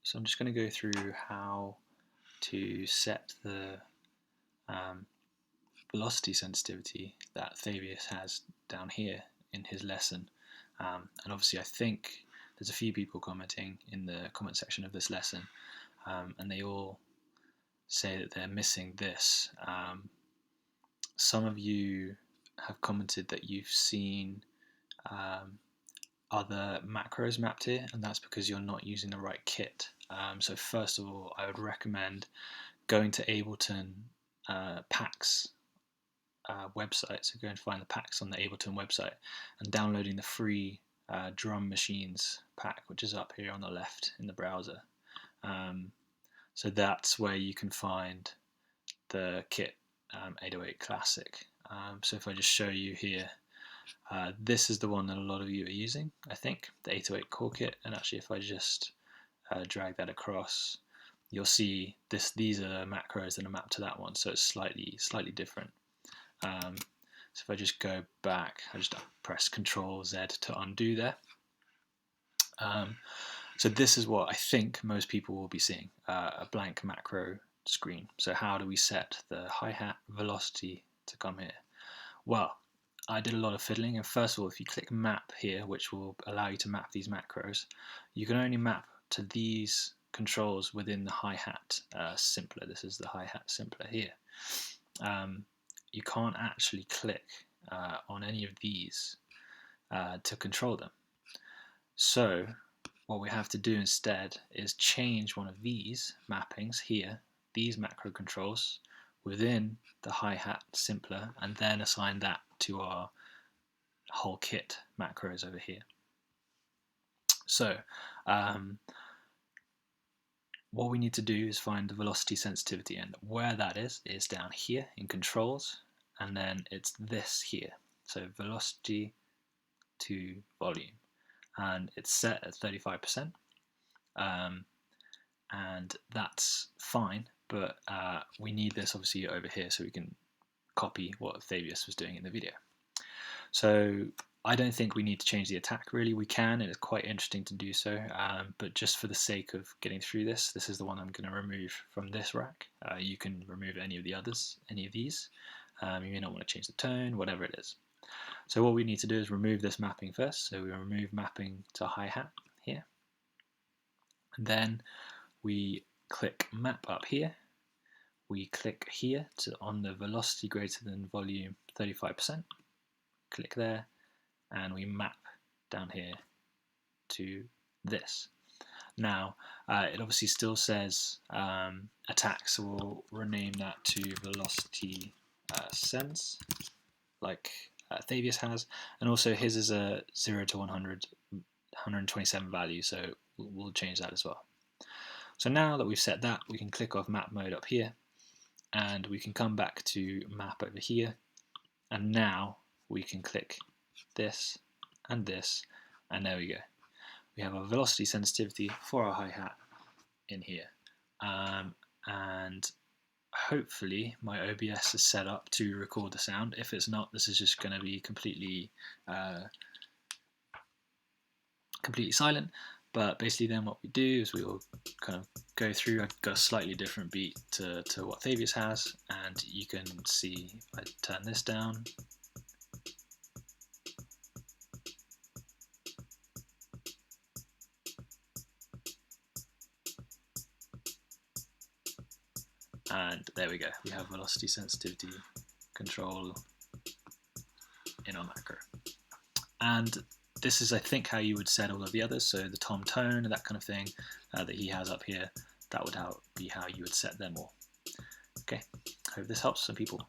So I'm just going to go through how to set the velocity sensitivity that Thavius has down here in his lesson. And obviously I think there's a few people commenting in the comment section of this lesson, and they all say that they're missing this. Some of you have commented that you've seen other macros mapped here, and that's because you're not using the right kit. So first of all, I would recommend going to Ableton packs website. So go and find the packs on the Ableton website and downloading the free drum machines pack, which is up here on the left in the browser. So that's where you can find the kit 808 Classic. So if I just show you here, this is the one that a lot of you are using, I think, the 808 core kit. And actually if I just drag that across, you'll see these are macros that are mapped to that one, so it's slightly different. So if I just go back, I just press Control Z to undo there. So this is what I think most people will be seeing, a blank macro screen. So how do we set the hi-hat velocity to come here? Well, I did a lot of fiddling, and first of all, if you click map here, which will allow you to map these macros, you can only map to these controls within the hi-hat simpler. This is the hi-hat simpler here. You can't actually click on any of these to control them. So what we have to do instead is change one of these mappings here, these macro controls, within the hi-hat simpler, and then assign that to our whole kit macros over here. So what we need to do is find the velocity sensitivity, and where that is down here in controls, and then it's this here, so velocity to volume, and it's set at 35%, and that's fine, but we need this obviously over here so we can copy what Thavius was doing in the video. So I don't think we need to change the attack really. We can, and it's quite interesting to do so, but just for the sake of getting through this, this is the one I'm going to remove from this rack. You can remove any of the others, any of these. You may not want to change the tone, whatever it is. So what we need to do is remove this mapping first. So we remove mapping to hi-hat here. And then we click map up here. We click here on the velocity greater than volume 35%. Click there, and we map down here to this. Now, it obviously still says attack, so we'll rename that to velocity sense, like Thavius has, and also his is a 0 to 100, 127 value, so we'll change that as well. So now that we've set that, we can click off map mode up here, and we can come back to map over here, and now we can click this and this, and there we go. We have our velocity sensitivity for our hi-hat in here, and hopefully my OBS is set up to record the sound. If it's not, this is just going to be completely silent. But basically then what we do is we will kind of go through. I've got a slightly different beat to what Thavius has, and you can see if I turn this down, and there we go. We have velocity sensitivity control in our macro. And this is, I think, how you would set all of the others. So the tom tone and that kind of thing that he has up here, that would be how you would set them all. Okay, hope this helps some people.